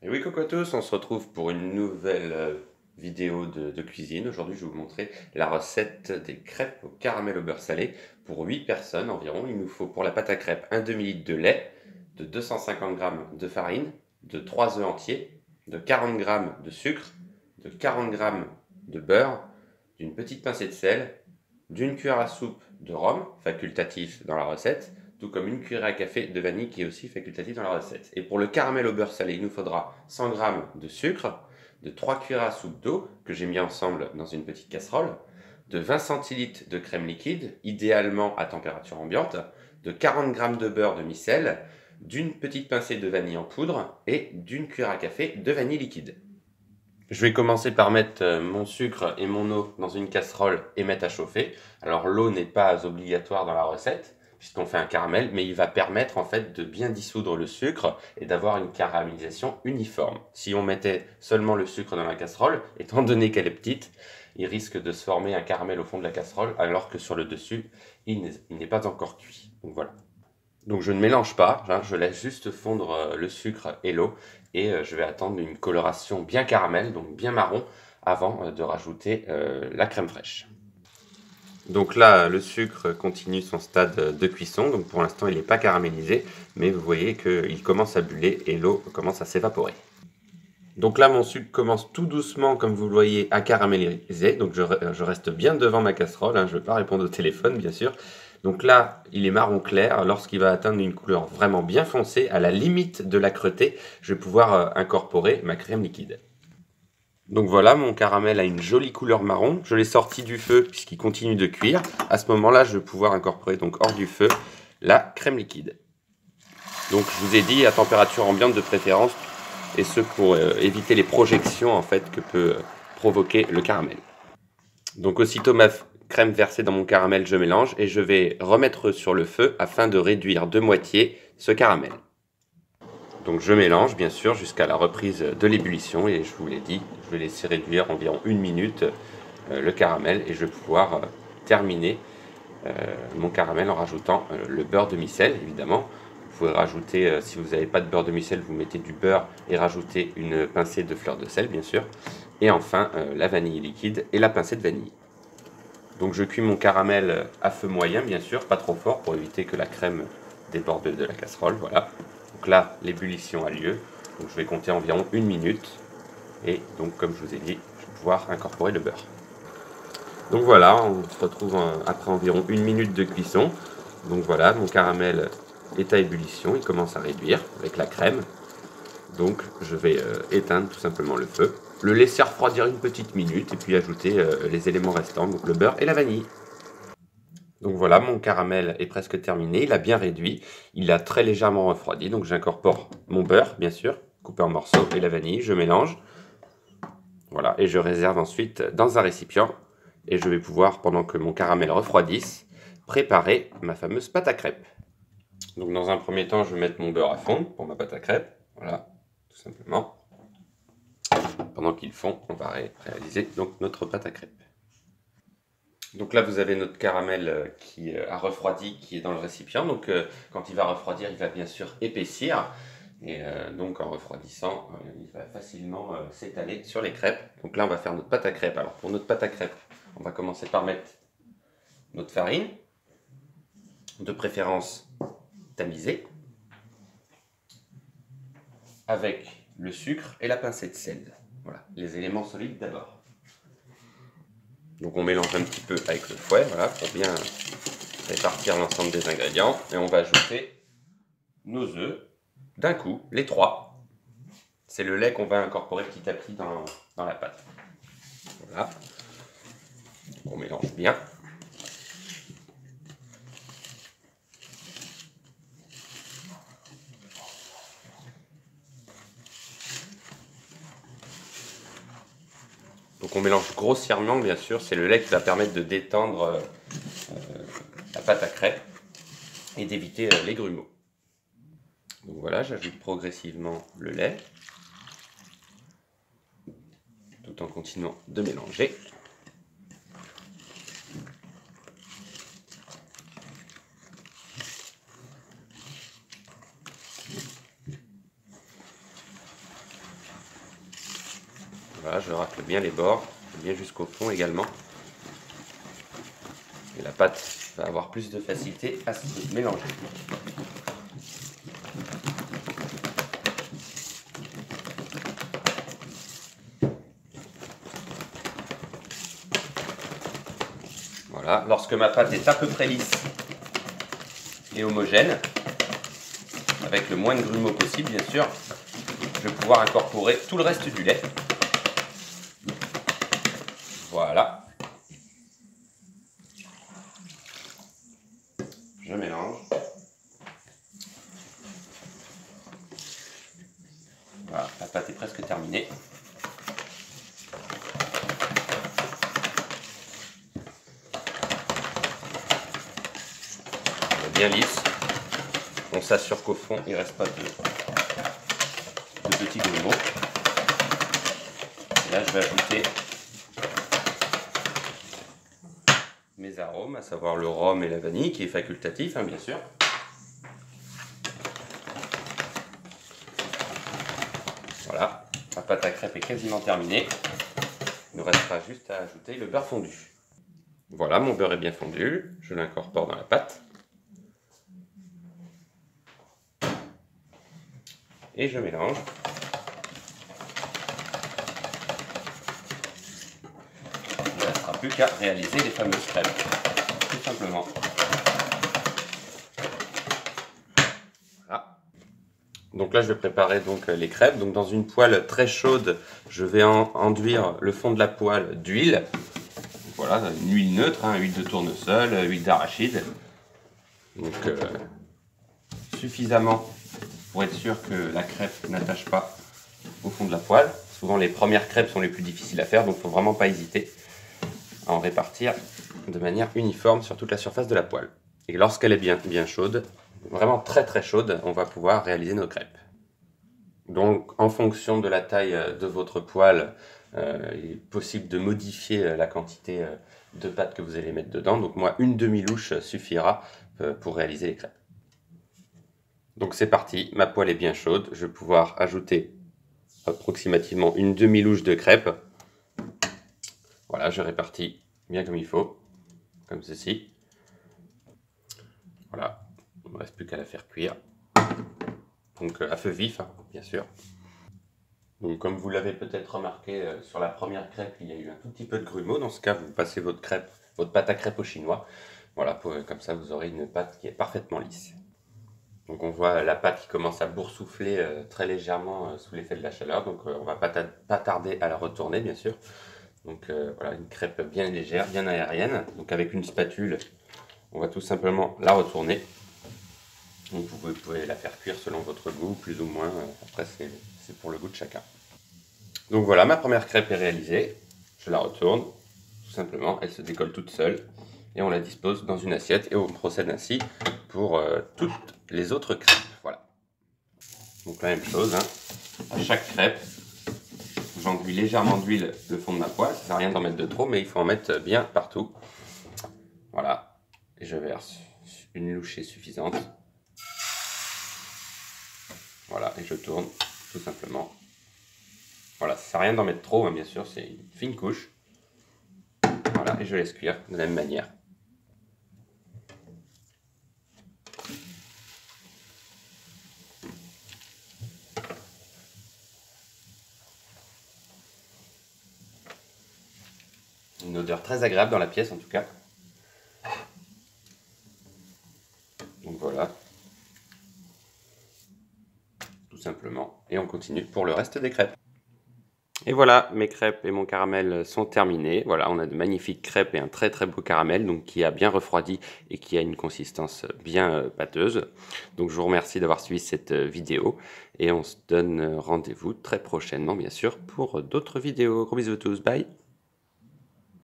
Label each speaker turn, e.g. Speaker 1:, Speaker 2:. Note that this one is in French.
Speaker 1: Et oui, coucou à tous, on se retrouve pour une nouvelle vidéo de cuisine. Aujourd'hui, je vais vous montrer la recette des crêpes au caramel au beurre salé pour 8 personnes environ. Il nous faut pour la pâte à crêpes un demi-litre de lait, de 250 g de farine, de 3 œufs entiers, de 40 g de sucre, de 40 g de beurre, d'une petite pincée de sel, d'une cuillère à soupe de rhum, facultatif dans la recette, tout comme une cuillère à café de vanille qui est aussi facultatif dans la recette. Et pour le caramel au beurre salé, il nous faudra 100 g de sucre, de 3 cuillères à soupe d'eau que j'ai mis ensemble dans une petite casserole, de 20 centilitres de crème liquide, idéalement à température ambiante, de 40 g de beurre demi-sel, d'une petite pincée de vanille en poudre et d'une cuillère à café de vanille liquide. Je vais commencer par mettre mon sucre et mon eau dans une casserole et mettre à chauffer. Alors l'eau n'est pas obligatoire dans la recette puisqu'on fait un caramel, mais il va permettre en fait de bien dissoudre le sucre et d'avoir une caramélisation uniforme. Si on mettait seulement le sucre dans la casserole, étant donné qu'elle est petite, il risque de se former un caramel au fond de la casserole alors que sur le dessus, il n'est pas encore cuit. Donc voilà. Donc je ne mélange pas, hein, je laisse juste fondre le sucre et l'eau et je vais attendre une coloration bien caramel, donc bien marron, avant de rajouter la crème fraîche. Donc là, le sucre continue son stade de cuisson, donc pour l'instant il n'est pas caramélisé, mais vous voyez qu'il commence à buller et l'eau commence à s'évaporer. Donc là, mon sucre commence tout doucement, comme vous le voyez, à caraméliser. Donc je reste bien devant ma casserole, hein, je ne vais pas répondre au téléphone, bien sûr. Donc là, il est marron clair. Lorsqu'il va atteindre une couleur vraiment bien foncée, à la limite de la cretée, je vais pouvoir incorporer ma crème liquide. Donc voilà, mon caramel a une jolie couleur marron. Je l'ai sorti du feu puisqu'il continue de cuire. À ce moment-là, je vais pouvoir incorporer donc hors du feu la crème liquide. Donc je vous ai dit à température ambiante de préférence, et ce pour éviter les projections en fait que peut provoquer le caramel. Donc aussitôt ma crème versée dans mon caramel, je mélange et je vais remettre sur le feu afin de réduire de moitié ce caramel. Donc je mélange bien sûr jusqu'à la reprise de l'ébullition et je vous l'ai dit, je vais laisser réduire environ 1 minute le caramel et je vais pouvoir terminer mon caramel en rajoutant le beurre demi-sel évidemment. Vous pouvez rajouter, si vous n'avez pas de beurre demi-sel, vous mettez du beurre et rajoutez une pincée de fleur de sel bien sûr. Et enfin la vanille liquide et la pincée de vanille. Donc je cuis mon caramel à feu moyen bien sûr, pas trop fort pour éviter que la crème déborde de la casserole, voilà. Donc là l'ébullition a lieu, donc je vais compter environ 1 minute. Et donc comme je vous ai dit, je vais pouvoir incorporer le beurre. Donc voilà, on se retrouve après environ 1 minute de cuisson. Donc voilà, mon caramel est à ébullition, il commence à réduire avec la crème. Donc je vais éteindre tout simplement le feu, le laisser refroidir une petite minute et puis ajouter les éléments restants, donc le beurre et la vanille. Donc voilà, mon caramel est presque terminé, il a bien réduit, il a très légèrement refroidi, donc j'incorpore mon beurre bien sûr, coupé en morceaux, et la vanille, je mélange. Voilà, et je réserve ensuite dans un récipient. Et je vais pouvoir, pendant que mon caramel refroidisse, préparer ma fameuse pâte à crêpes. Donc dans un premier temps, je vais mettre mon beurre à fondre pour ma pâte à crêpes. Voilà, tout simplement. Pendant qu'il fond, on va réaliser donc notre pâte à crêpes. Donc là, vous avez notre caramel qui a refroidi, qui est dans le récipient. Donc quand il va refroidir, il va bien sûr épaissir. Et donc en refroidissant, il va facilement s'étaler sur les crêpes. Donc là, on va faire notre pâte à crêpes. Alors pour notre pâte à crêpes, on va commencer par mettre notre farine, de préférence tamisée, avec le sucre et la pincée de sel. Voilà, les éléments solides d'abord. Donc on mélange un petit peu avec le fouet, voilà, pour bien répartir l'ensemble des ingrédients. Et on va ajouter nos œufs d'un coup, les 3. C'est le lait qu'on va incorporer petit à petit dans la pâte. Voilà. On mélange bien. Donc on mélange grossièrement, bien sûr, c'est le lait qui va permettre de détendre la pâte à crêpes et d'éviter les grumeaux. Donc voilà, j'ajoute progressivement le lait, tout en continuant de mélanger. Voilà, je racle bien les bords, bien jusqu'au fond également. Et la pâte va avoir plus de facilité à se mélanger. Voilà, lorsque ma pâte est à peu près lisse et homogène, avec le moins de grumeaux possible bien sûr, je vais pouvoir incorporer tout le reste du lait. Voilà. Je mélange. Voilà, la pâte est presque terminée. Elle est bien lisse. On s'assure qu'au fond, il ne reste pas de petits grumeaux. Et là, je vais ajouter mes arômes, à savoir le rhum et la vanille, qui est facultatif, hein, bien sûr. Voilà, la pâte à crêpes est quasiment terminée. Il nous restera juste à ajouter le beurre fondu. Voilà, mon beurre est bien fondu. Je l'incorpore dans la pâte. Et je mélange. Il ne restera plus qu'à réaliser les fameuses crêpes, tout simplement. Voilà. Donc là, je vais préparer donc les crêpes. Donc dans une poêle très chaude, je vais enduire le fond de la poêle d'huile. Voilà, une huile neutre, hein, huile de tournesol, huile d'arachide. Donc suffisamment pour être sûr que la crêpe n'attache pas au fond de la poêle. Souvent les premières crêpes sont les plus difficiles à faire, donc il ne faut vraiment pas hésiter à en répartir de manière uniforme sur toute la surface de la poêle. Et lorsqu'elle est bien chaude, vraiment très chaude, on va pouvoir réaliser nos crêpes. Donc en fonction de la taille de votre poêle, il est possible de modifier la quantité de pâte que vous allez mettre dedans. Donc moi, une demi-louche suffira pour réaliser les crêpes. Donc c'est parti, ma poêle est bien chaude, je vais pouvoir ajouter approximativement une demi-louche de crêpes. Voilà, je répartis bien comme il faut, comme ceci. Voilà, il ne me reste plus qu'à la faire cuire. Donc à feu vif, hein, bien sûr. Donc comme vous l'avez peut-être remarqué sur la première crêpe, il y a eu un tout petit peu de grumeaux. Dans ce cas, vous passez votre pâte à crêpes au chinois. Voilà, comme ça vous aurez une pâte qui est parfaitement lisse. Donc on voit la pâte qui commence à boursoufler très légèrement sous l'effet de la chaleur. Donc on va pas tarder à la retourner bien sûr. Donc voilà, une crêpe bien légère, bien aérienne. Donc avec une spatule, on va tout simplement la retourner. Donc vous pouvez la faire cuire selon votre goût, plus ou moins. Après c'est pour le goût de chacun. Donc voilà, ma première crêpe est réalisée. Je la retourne, tout simplement. Elle se décolle toute seule. Et on la dispose dans une assiette et on procède ainsi pour toutes les autres crêpes. Voilà. Donc la même chose, hein. À chaque crêpe, j'enduis légèrement d'huile le fond de ma poêle. Ça sert à rien d'en mettre de trop, mais il faut en mettre bien partout. Voilà. Et je verse une louchée suffisante. Voilà, et je tourne tout simplement. Voilà, ça sert à rien d'en mettre trop, hein, bien sûr, c'est une fine couche. Voilà, et je laisse cuire de la même manière. Une odeur très agréable dans la pièce en tout cas. Donc voilà. Tout simplement. Et on continue pour le reste des crêpes. Et voilà, mes crêpes et mon caramel sont terminés. Voilà, on a de magnifiques crêpes et un très beau caramel, donc qui a bien refroidi et qui a une consistance bien pâteuse. Donc je vous remercie d'avoir suivi cette vidéo et on se donne rendez-vous très prochainement bien sûr pour d'autres vidéos. Gros bisous à tous, bye!